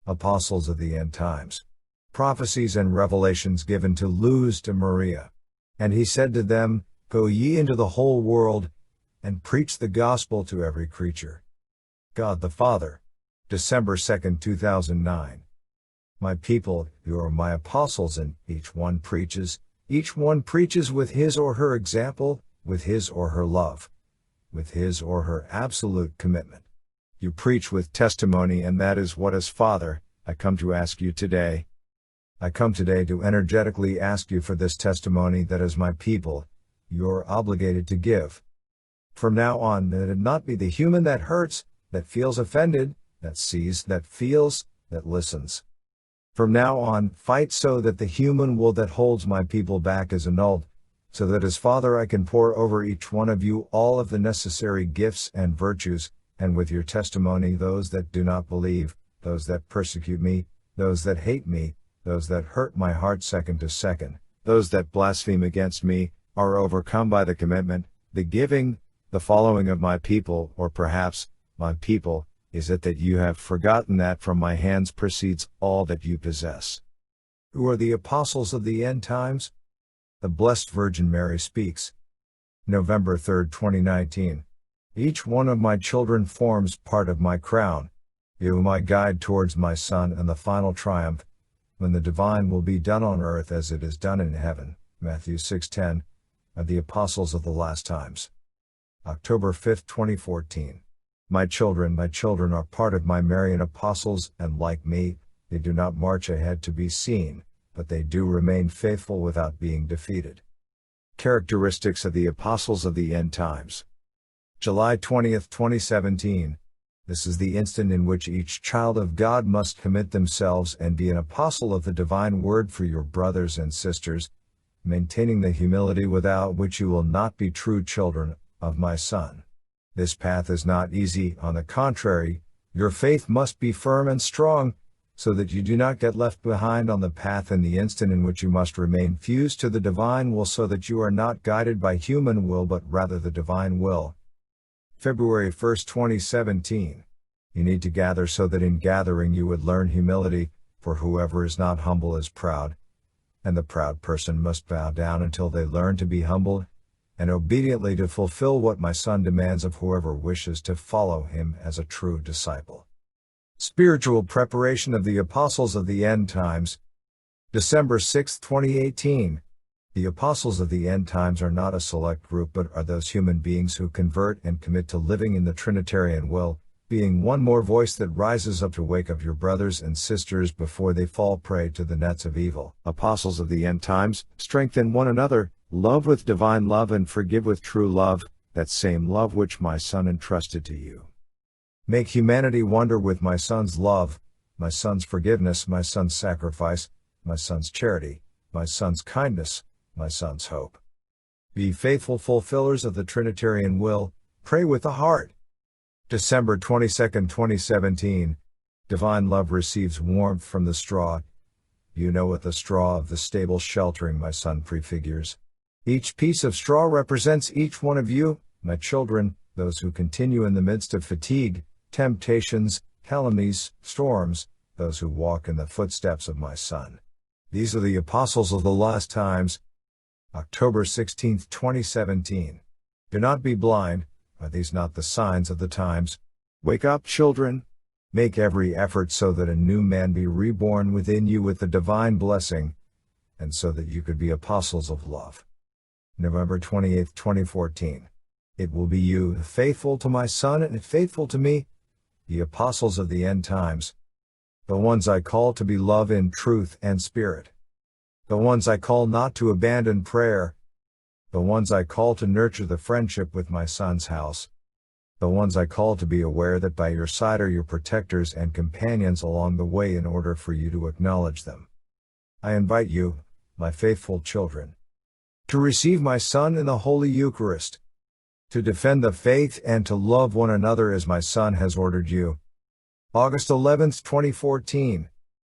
Apostles of the End Times. Prophecies and revelations given to Luz de Maria. And he said to them, Go ye into the whole world, and preach the gospel to every creature. God the Father. December 2, 2009. My people, you are my apostles, and each one preaches with his or her example, with his or her love, with his or her absolute commitment. You preach with testimony, and that is what, as Father, I come to ask you today. I come today to energetically ask you for this testimony that as my people, you're obligated to give. From now on, let it not be the human that hurts, that feels offended, that sees, that feels, that listens. From now on, fight so that the human will that holds my people back is annulled, so that as Father I can pour over each one of you all of the necessary gifts and virtues, and with your testimony those that do not believe, those that persecute me, those that hate me, those that hurt my heart second to second, those that blaspheme against me, are overcome by the commitment, the giving, the following of my people, or perhaps, my people, is it that you have forgotten that from my hands proceeds all that you possess. Who are the apostles of the end times? The Blessed Virgin Mary speaks. November 3, 2019. Each one of my children forms part of my crown. You my guide towards my Son and the final triumph, when the divine will be done on earth as it is done in heaven. Matthew 6:10, of the Apostles of the Last Times. October 5, 2014. My children are part of my Marian apostles, and like me, they do not march ahead to be seen, but they do remain faithful without being defeated. Characteristics of the Apostles of the End Times. July 20, 2017. This is the instant in which each child of God must commit themselves and be an apostle of the divine word for your brothers and sisters, maintaining the humility without which you will not be true children of my Son. This path is not easy, on the contrary, your faith must be firm and strong, so that you do not get left behind on the path in the instant in which you must remain fused to the divine will, so that you are not guided by human will but rather the divine will. February 1, 2017. You need to gather so that in gathering you would learn humility, for whoever is not humble is proud, and the proud person must bow down until they learn to be humble, and obediently to fulfill what my Son demands of whoever wishes to follow him as a true disciple. Spiritual preparation of the Apostles of the End Times. December 6, 2018. The Apostles of the End Times are not a select group but are those human beings who convert and commit to living in the Trinitarian will, being one more voice that rises up to wake up your brothers and sisters before they fall prey to the nets of evil. Apostles of the End Times, strengthen one another, love with divine love and forgive with true love, that same love which my Son entrusted to you. Make humanity wonder with my Son's love, my Son's forgiveness, my Son's sacrifice, my Son's charity, my Son's kindness, my Son's hope. Be faithful fulfillers of the Trinitarian will, pray with the heart. December 22, 2017. Divine love receives warmth from the straw. You know what the straw of the stable sheltering my Son prefigures. Each piece of straw represents each one of you, my children, those who continue in the midst of fatigue, temptations, calamities, storms, those who walk in the footsteps of my Son. These are the Apostles of the Last Times. October 16, 2017. Do not be blind. Are these not the signs of the times? Wake up, children. Make every effort so that a new man be reborn within you with the divine blessing, and so that you could be apostles of love. November 28, 2014. It will be you, faithful to my Son and faithful to me, the Apostles of the End Times. The ones I call to be love in truth and spirit. The ones I call not to abandon prayer. The ones I call to nurture the friendship with my Son's house. The ones I call to be aware that by your side are your protectors and companions along the way in order for you to acknowledge them. I invite you, my faithful children, to receive my Son in the Holy Eucharist, to defend the faith and to love one another as my Son has ordered you. August 11, 2014.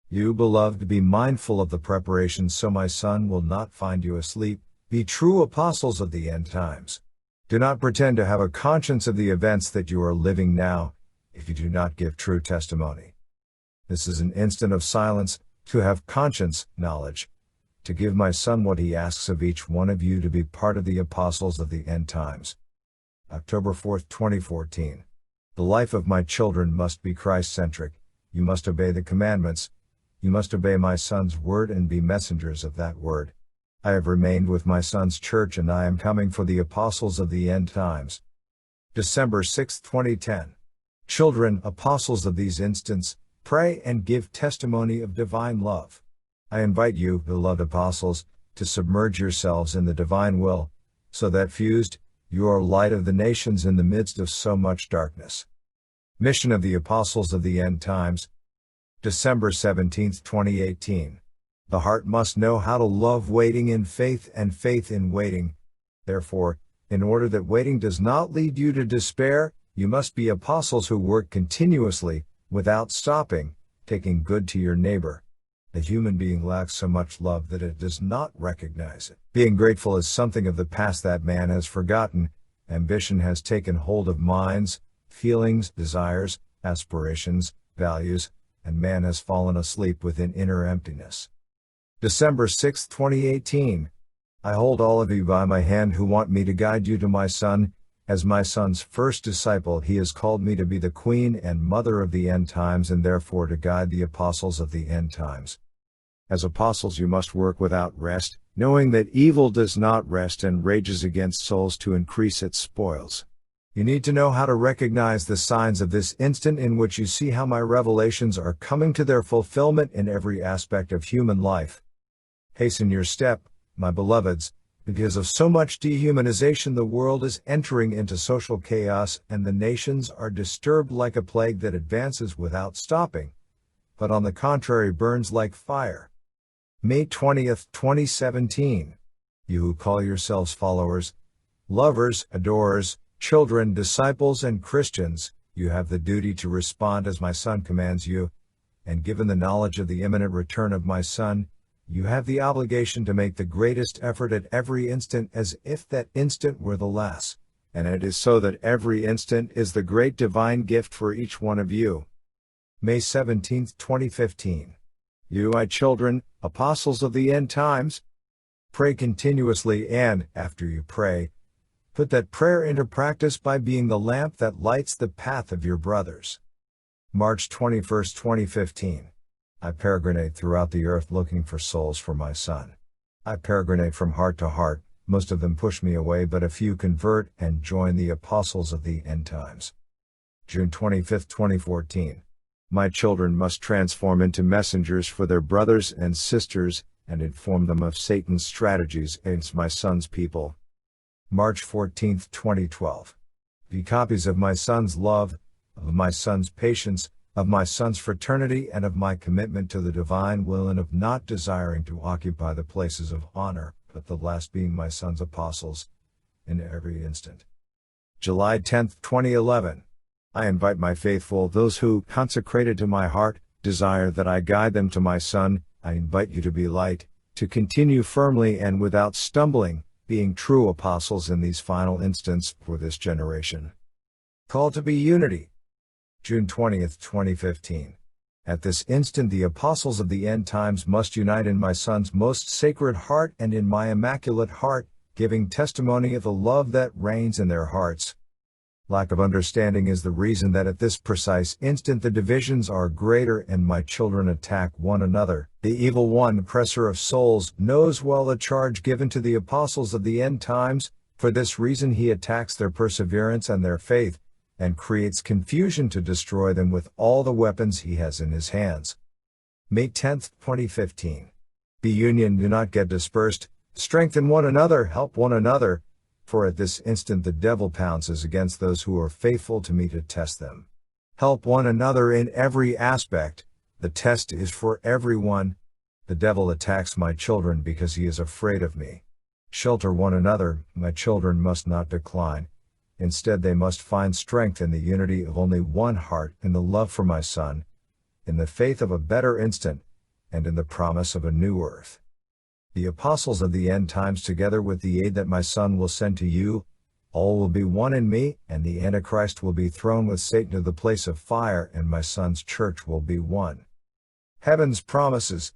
You, beloved, be mindful of the preparations so my Son will not find you asleep. Be true apostles of the end times. Do not pretend to have a conscience of the events that you are living now, if you do not give true testimony. This is an instant of silence, to have conscience, knowledge, to give my Son what he asks of each one of you to be part of the apostles of the end times. October 4, 2014. The life of my children must be Christ-centric. You must obey the commandments. You must obey my Son's word and be messengers of that word. I have remained with my Son's church and I am coming for the apostles of the end times. December 6, 2010. Children, apostles of these instants, pray and give testimony of divine love. I invite you, beloved apostles, to submerge yourselves in the divine will, so that fused, you are light of the nations in the midst of so much darkness. Mission of the Apostles of the End Times. December 17, 2018. The heart must know how to love waiting in faith and faith in waiting. Therefore, in order that waiting does not lead you to despair, you must be apostles who work continuously, without stopping, taking good to your neighbor. The human being lacks so much love that it does not recognize it. Being grateful is something of the past that man has forgotten. Ambition has taken hold of minds, feelings, desires, aspirations, values, and man has fallen asleep within inner emptiness. December 6, 2018. I hold all of you by my hand who want me to guide you to my Son. As my Son's first disciple, he has called me to be the queen and mother of the end times and therefore to guide the apostles of the end times. As apostles you must work without rest, knowing that evil does not rest and rages against souls to increase its spoils. You need to know how to recognize the signs of this instant in which you see how my revelations are coming to their fulfillment in every aspect of human life. Hasten your step, my beloveds, because of so much dehumanization the world is entering into social chaos and the nations are disturbed like a plague that advances without stopping, but on the contrary burns like fire. May 20, 2017. You who call yourselves followers, lovers, adorers, children, disciples, and Christians, you have the duty to respond as my Son commands you, and given the knowledge of the imminent return of my Son, you have the obligation to make the greatest effort at every instant as if that instant were the last, and it is so that every instant is the great divine gift for each one of you. May 17, 2015. You, my children, apostles of the end times, pray continuously and, after you pray, put that prayer into practice by being the lamp that lights the path of your brothers. March 21, 2015. I peregrinate throughout the earth looking for souls for my Son. I peregrinate from heart to heart, most of them push me away but a few convert and join the apostles of the end times. June 25, 2014. My children must transform into messengers for their brothers and sisters and inform them of Satan's strategies against my Son's people. March 14, 2012. Be copies of my Son's love, of my Son's patience, of my Son's fraternity and of my commitment to the divine will and of not desiring to occupy the places of honor, but the last being my Son's apostles, in every instant. July 10, 2011. I invite my faithful, those who, consecrated to my heart, desire that I guide them to my Son. I invite you to be light, to continue firmly and without stumbling, being true apostles in these final instants for this generation. Call to be unity. June 20, 2015. At this instant the apostles of the end times must unite in my Son's most sacred heart and in my immaculate heart, giving testimony of the love that reigns in their hearts. Lack of understanding is the reason that at this precise instant the divisions are greater and my children attack one another. The evil one, oppressor of souls, knows well the charge given to the apostles of the end times. For this reason he attacks their perseverance and their faith, and creates confusion to destroy them with all the weapons he has in his hands. May 10, 2015. Be union, do not get dispersed, strengthen one another, help one another, for at this instant the devil pounces against those who are faithful to me to test them. Help one another in every aspect, the test is for everyone. The devil attacks my children because he is afraid of me. Shelter one another, my children must not decline. Instead they must find strength in the unity of only one heart, in the love for my Son, in the faith of a better instant, and in the promise of a new earth. The apostles of the end times together with the aid that my Son will send to you, all will be one in me, and the Antichrist will be thrown with Satan to the place of fire and my Son's church will be one. Heaven's Promises.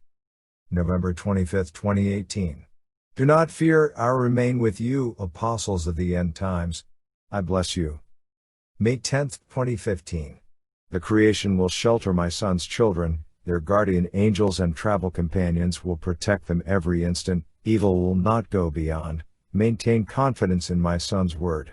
November 25, 2018. Do not fear, I remain with you, apostles of the end times. I bless you. May 10, 2015. The creation will shelter my son's children, their guardian angels and travel companions will protect them every instant, evil will not go beyond. Maintain confidence in my son's word.